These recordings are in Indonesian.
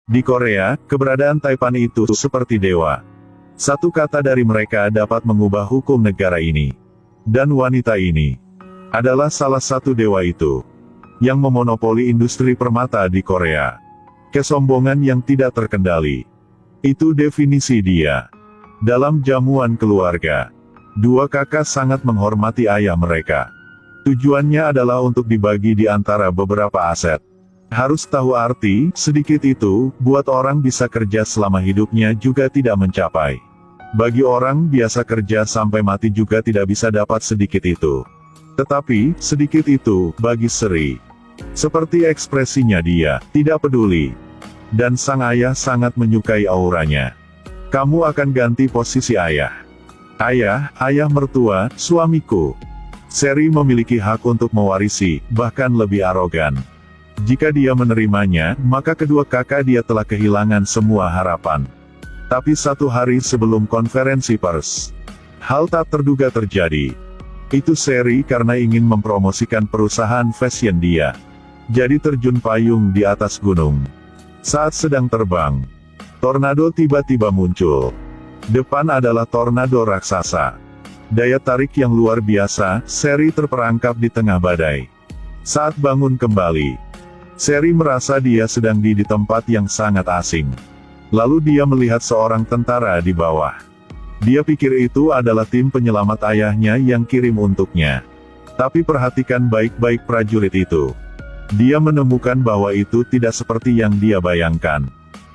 Di Korea, keberadaan Taipan itu seperti dewa. Satu kata dari mereka dapat mengubah hukum negara ini. Dan wanita ini adalah salah satu dewa itu, yang memonopoli industri permata di Korea. Kesombongan yang tidak terkendali. Itu definisi dia. Dalam jamuan keluarga, dua kakak sangat menghormati ayah mereka. Tujuannya adalah untuk dibagi di antara beberapa aset. Harus tahu arti, sedikit itu, buat orang bisa kerja selama hidupnya juga tidak mencapai. Bagi orang biasa kerja sampai mati juga tidak bisa dapat sedikit itu. Tetapi, sedikit itu, bagi Seri. Seperti ekspresinya dia, tidak peduli. Dan sang ayah sangat menyukai auranya. Kamu akan ganti posisi ayah. Ayah mertua, suamiku. Seri memiliki hak untuk mewarisi, bahkan lebih arogan. Jika dia menerimanya, maka kedua kakak dia telah kehilangan semua harapan. Tapi satu hari sebelum konferensi pers, hal tak terduga terjadi. Itu Seri karena ingin mempromosikan perusahaan fashion dia. Jadi terjun payung di atas gunung. Saat sedang terbang, tornado tiba-tiba muncul. Depan adalah tornado raksasa. Daya tarik yang luar biasa, Seri terperangkap di tengah badai. Saat bangun kembali, Seri merasa dia sedang di tempat yang sangat asing. Lalu dia melihat seorang tentara di bawah. Dia pikir itu adalah tim penyelamat ayahnya yang kirim untuknya. Tapi perhatikan baik-baik prajurit itu. Dia menemukan bahwa itu tidak seperti yang dia bayangkan.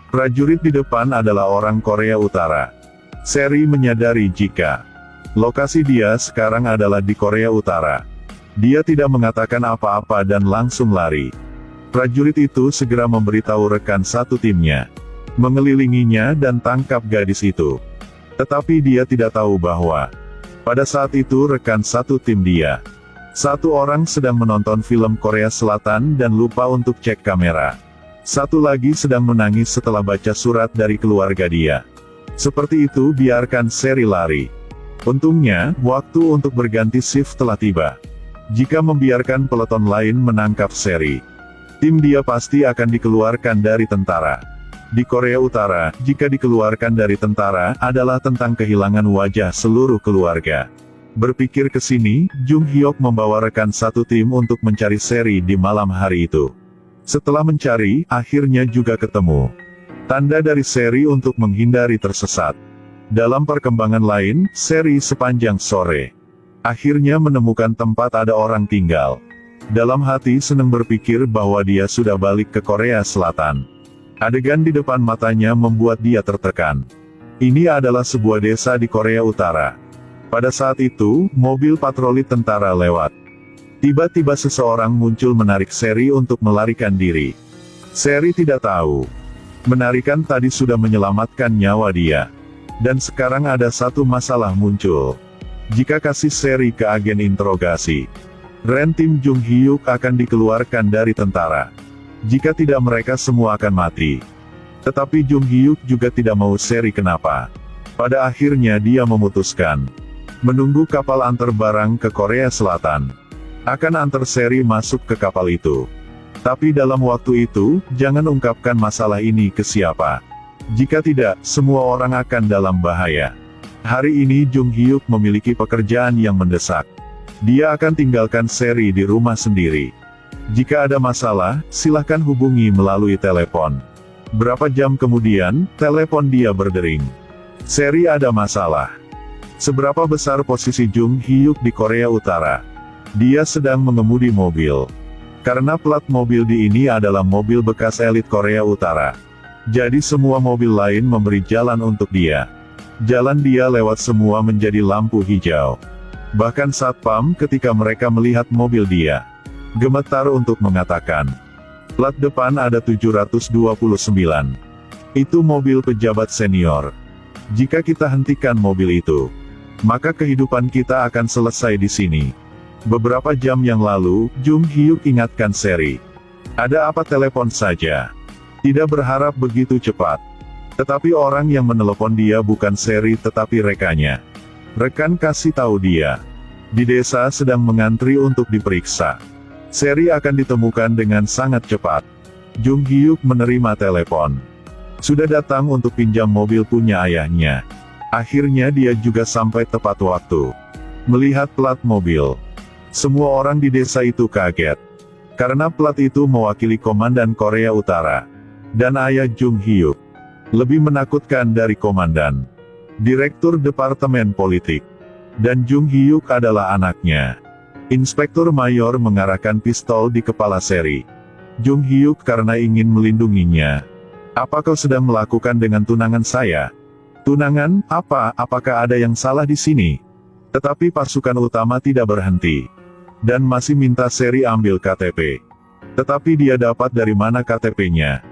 Prajurit di depan adalah orang Korea Utara. Seri menyadari jika lokasi dia sekarang adalah di Korea Utara. Dia tidak mengatakan apa-apa dan langsung lari. Prajurit itu segera memberitahu rekan satu timnya. Mengelilinginya dan tangkap gadis itu. Tetapi dia tidak tahu bahwa pada saat itu rekan satu tim dia, satu orang sedang menonton film Korea Selatan dan lupa untuk cek kamera. Satu lagi sedang menangis setelah baca surat dari keluarga dia. Seperti itu biarkan Seri lari. Untungnya, waktu untuk berganti shift telah tiba. Jika membiarkan peleton lain menangkap Seri, tim dia pasti akan dikeluarkan dari tentara. Di Korea Utara, jika dikeluarkan dari tentara, adalah tentang kehilangan wajah seluruh keluarga. Berpikir ke sini, Jung Hyuk membawa rekan satu tim untuk mencari Seri di malam hari itu. Setelah mencari, akhirnya juga ketemu. Tanda dari Seri untuk menghindari tersesat. Dalam perkembangan lain, Seri sepanjang sore akhirnya menemukan tempat ada orang tinggal. Dalam hati senang berpikir bahwa dia sudah balik ke Korea Selatan. Adegan di depan matanya membuat dia tertekan. Ini adalah sebuah desa di Korea Utara. Pada saat itu, mobil patroli tentara lewat. Tiba-tiba seseorang muncul menarik Seri untuk melarikan diri. Seri tidak tahu. Menarikan tadi sudah menyelamatkan nyawa dia. Dan sekarang ada satu masalah muncul. Jika kasih Seri ke agen interogasi, Ren tim Jung Hyuk akan dikeluarkan dari tentara. Jika tidak mereka semua akan mati. Tetapi Jung Hyuk juga tidak mau Seri kenapa. Pada akhirnya dia memutuskan menunggu kapal antar barang ke Korea Selatan. Akan antar Seri masuk ke kapal itu. Tapi dalam waktu itu, jangan ungkapkan masalah ini ke siapa. Jika tidak, semua orang akan dalam bahaya. Hari ini Jung Hyuk memiliki pekerjaan yang mendesak. Dia akan tinggalkan Seri di rumah sendiri. Jika ada masalah, silahkan hubungi melalui telepon. Berapa jam kemudian, telepon dia berdering. Seri ada masalah. Seberapa besar posisi Jung Hyuk di Korea Utara? Dia sedang mengemudi mobil. Karena plat mobil di ini adalah mobil bekas elit Korea Utara. Jadi semua mobil lain memberi jalan untuk dia. Jalan dia lewat semua menjadi lampu hijau. Bahkan satpam ketika mereka melihat mobil dia, gemetar untuk mengatakan, plat depan ada 729. Itu mobil pejabat senior. Jika kita hentikan mobil itu, maka kehidupan kita akan selesai di sini. Beberapa jam yang lalu, Jung Hyuk ingatkan Seri. Ada apa telepon saja. Tidak berharap begitu cepat. Tetapi orang yang menelepon dia bukan Seri tetapi rekannya. Rekan kasih tahu dia. Di desa sedang mengantri untuk diperiksa. Seri akan ditemukan dengan sangat cepat. Jung Hyuk menerima telepon. Sudah datang untuk pinjam mobil punya ayahnya. Akhirnya dia juga sampai tepat waktu. Melihat plat mobil, semua orang di desa itu kaget. Karena plat itu mewakili Komandan Korea Utara. Dan ayah Jung Hyuk lebih menakutkan dari komandan, Direktur Departemen Politik. Dan Jung Hyuk adalah anaknya. Inspektur Mayor mengarahkan pistol di kepala Seri. Jung Hyuk karena ingin melindunginya. Apa kau sedang melakukan dengan tunangan saya? Tunangan, apa? Apakah ada yang salah di sini? Tetapi pasukan utama tidak berhenti. Dan masih minta Seri ambil KTP. Tetapi dia dapat dari mana KTP-nya?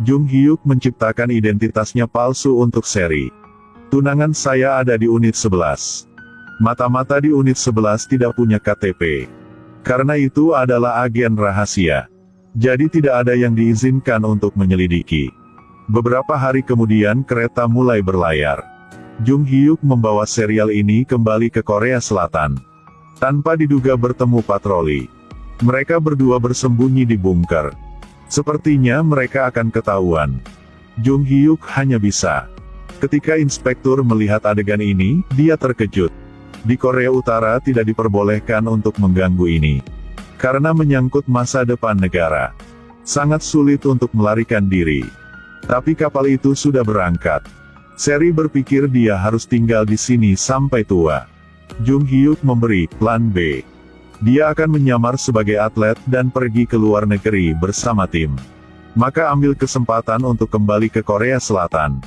Jung Hyuk menciptakan identitasnya palsu untuk Seri. Tunangan saya ada di unit 11. Mata-mata di unit 11 tidak punya KTP. Karena itu adalah agen rahasia. Jadi tidak ada yang diizinkan untuk menyelidiki. Beberapa hari kemudian kereta mulai berlayar. Jung Hyuk membawa serial ini kembali ke Korea Selatan. Tanpa diduga bertemu patroli. Mereka berdua bersembunyi di bunker. Sepertinya mereka akan ketahuan. Jung Hyuk hanya bisa. Ketika inspektur melihat adegan ini, dia terkejut. Di Korea Utara tidak diperbolehkan untuk mengganggu ini. Karena menyangkut masa depan negara. Sangat sulit untuk melarikan diri. Tapi kapal itu sudah berangkat. Seri berpikir dia harus tinggal di sini sampai tua. Jung Hyuk memberi plan B. Dia akan menyamar sebagai atlet dan pergi ke luar negeri bersama tim. Maka ambil kesempatan untuk kembali ke Korea Selatan.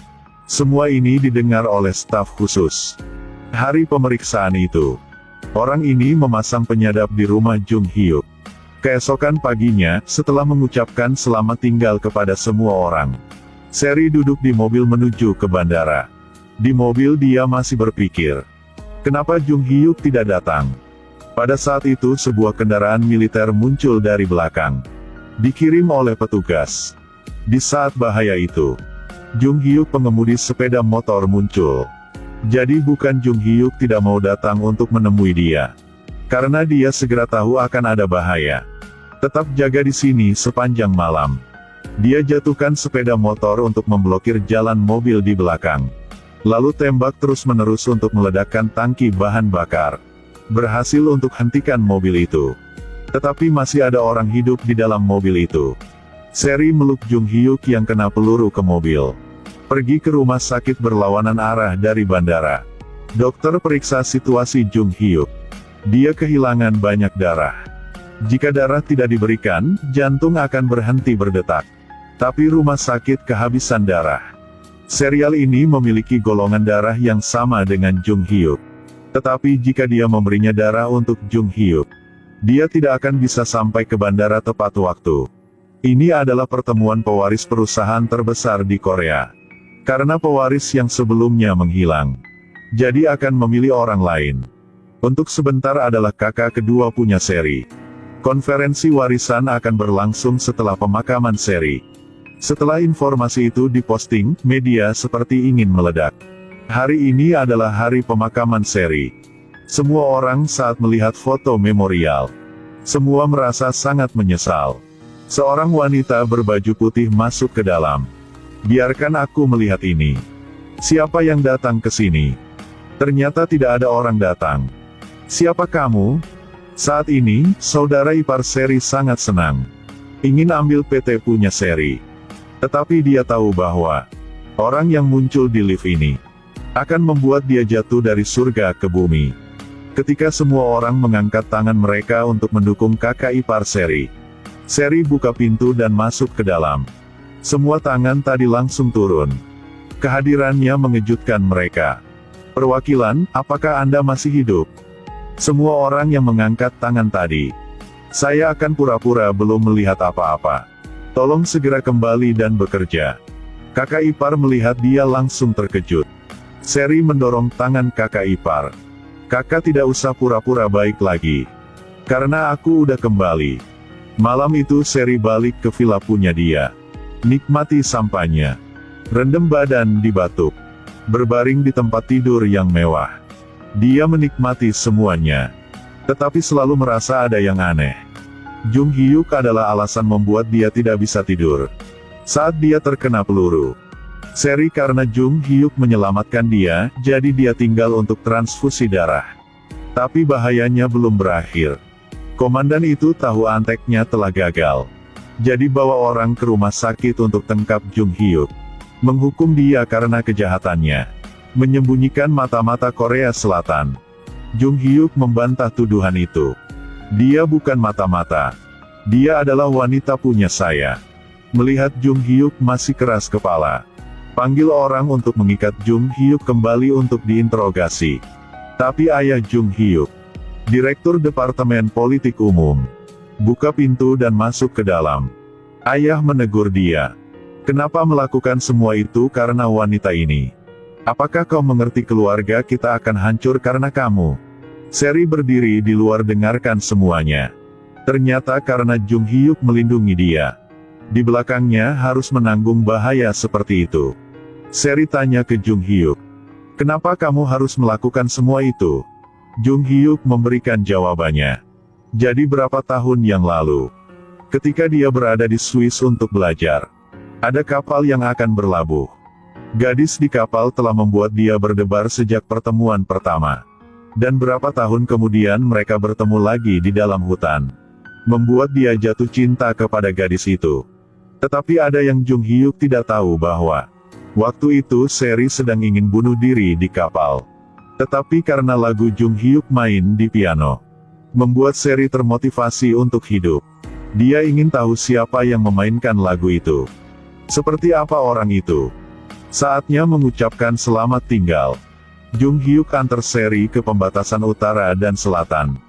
Semua ini didengar oleh staf khusus. Hari pemeriksaan itu, orang ini memasang penyadap di rumah Jung Hyuk. Keesokan paginya, setelah mengucapkan selamat tinggal kepada semua orang, Seri duduk di mobil menuju ke bandara. Di mobil dia masih berpikir, kenapa Jung Hyuk tidak datang? Pada saat itu sebuah kendaraan militer muncul dari belakang. Dikirim oleh petugas. Di saat bahaya itu, Jung Hyuk pengemudi sepeda motor muncul. Jadi bukan Jung Hyuk tidak mau datang untuk menemui dia. Karena dia segera tahu akan ada bahaya. Tetap jaga di sini sepanjang malam. Dia jatuhkan sepeda motor untuk memblokir jalan mobil di belakang. Lalu tembak terus-menerus untuk meledakkan tangki bahan bakar. Berhasil untuk hentikan mobil itu. Tetapi masih ada orang hidup di dalam mobil itu. Seri meluk Jung Hyuk yang kena peluru ke mobil. Pergi ke rumah sakit berlawanan arah dari bandara. Dokter periksa situasi Jung Hyuk. Dia kehilangan banyak darah. Jika darah tidak diberikan, jantung akan berhenti berdetak. Tapi rumah sakit kehabisan darah. Serial ini memiliki golongan darah yang sama dengan Jung Hyuk. Tetapi jika dia memberinya darah untuk Jung Hyuk, dia tidak akan bisa sampai ke bandara tepat waktu. Ini adalah pertemuan pewaris perusahaan terbesar di Korea. Karena pewaris yang sebelumnya menghilang. Jadi akan memilih orang lain. Untuk sebentar adalah kakak kedua punya Seri. Konferensi warisan akan berlangsung setelah pemakaman Seri. Setelah informasi itu diposting, media seperti ingin meledak. Hari ini adalah hari pemakaman Seri. Semua orang saat melihat foto memorial. Semua merasa sangat menyesal. Seorang wanita berbaju putih masuk ke dalam. Biarkan aku melihat ini. Siapa yang datang ke sini? Ternyata tidak ada orang datang. Siapa kamu? Saat ini, saudara ipar Seri sangat senang. Ingin ambil PT punya Seri. Tetapi dia tahu bahwa orang yang muncul di lift ini akan membuat dia jatuh dari surga ke bumi. Ketika semua orang mengangkat tangan mereka untuk mendukung kakak ipar Seri, Seri buka pintu dan masuk ke dalam. Semua tangan tadi langsung turun. Kehadirannya mengejutkan mereka. Perwakilan, apakah Anda masih hidup? Semua orang yang mengangkat tangan tadi. Saya akan pura-pura belum melihat apa-apa. Tolong segera kembali dan bekerja. Kakak ipar melihat dia langsung terkejut. Seri mendorong tangan kakak ipar. Kakak tidak usah pura-pura baik lagi. Karena aku udah kembali. Malam itu Seri balik ke villa punya dia. Nikmati sampahnya. Rendam badan di batuk. Berbaring di tempat tidur yang mewah. Dia menikmati semuanya. Tetapi selalu merasa ada yang aneh. Jung Hyuk adalah alasan membuat dia tidak bisa tidur. Saat dia terkena peluru, Seri karena Jung Hyuk menyelamatkan dia, jadi dia tinggal untuk transfusi darah. Tapi bahayanya belum berakhir. Komandan itu tahu anteknya telah gagal. Jadi bawa orang ke rumah sakit untuk tangkap Jung Hyuk. Menghukum dia karena kejahatannya. Menyembunyikan mata-mata Korea Selatan. Jung Hyuk membantah tuduhan itu. Dia bukan mata-mata. Dia adalah wanita punya saya. Melihat Jung Hyuk masih keras kepala. Panggil orang untuk mengikat Jung Hyuk kembali untuk diinterogasi. Tapi ayah Jung Hyuk, Direktur Departemen Politik Umum, buka pintu dan masuk ke dalam. Ayah menegur dia. Kenapa melakukan semua itu karena wanita ini? Apakah kau mengerti keluarga kita akan hancur karena kamu? Seri berdiri di luar dengarkan semuanya. Ternyata karena Jung Hyuk melindungi dia. Di belakangnya harus menanggung bahaya seperti itu. Seri tanya ke Jung Hyuk. Kenapa kamu harus melakukan semua itu? Jung Hyuk memberikan jawabannya. Jadi berapa tahun yang lalu, ketika dia berada di Swiss untuk belajar, ada kapal yang akan berlabuh. Gadis di kapal telah membuat dia berdebar sejak pertemuan pertama. Dan berapa tahun kemudian mereka bertemu lagi di dalam hutan. Membuat dia jatuh cinta kepada gadis itu. Tetapi ada yang Jung Hyuk tidak tahu bahwa waktu itu Seri sedang ingin bunuh diri di kapal. Tetapi karena lagu Jung Hyuk main di piano, membuat Seri termotivasi untuk hidup. Dia ingin tahu siapa yang memainkan lagu itu. Seperti apa orang itu. Saatnya mengucapkan selamat tinggal. Jung Hyuk antar Seri ke pembatasan utara dan selatan.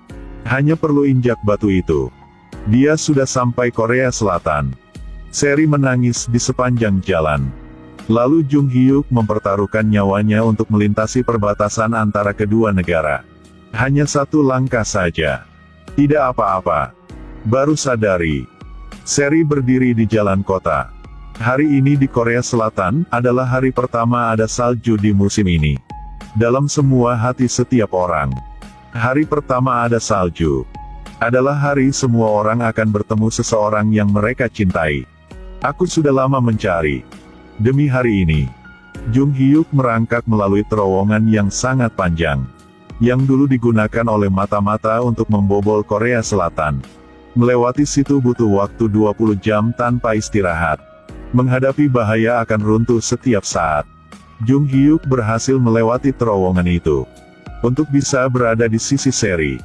Hanya perlu injak batu itu. Dia sudah sampai Korea Selatan. Seri menangis di sepanjang jalan. Lalu Jung Hyuk mempertaruhkan nyawanya untuk melintasi perbatasan antara kedua negara. Hanya satu langkah saja. Tidak apa-apa. Baru sadari. Seri berdiri di jalan kota. Hari ini di Korea Selatan adalah hari pertama ada salju di musim ini. Dalam semua hati setiap orang. Hari pertama ada salju. Adalah hari semua orang akan bertemu seseorang yang mereka cintai. Aku sudah lama mencari. Demi hari ini. Jung Hyuk merangkak melalui terowongan yang sangat panjang. Yang dulu digunakan oleh mata-mata untuk membobol Korea Selatan. Melewati situ butuh waktu 20 jam tanpa istirahat. Menghadapi bahaya akan runtuh setiap saat. Jung Hyuk berhasil melewati terowongan itu. Untuk bisa berada di sisi Seri.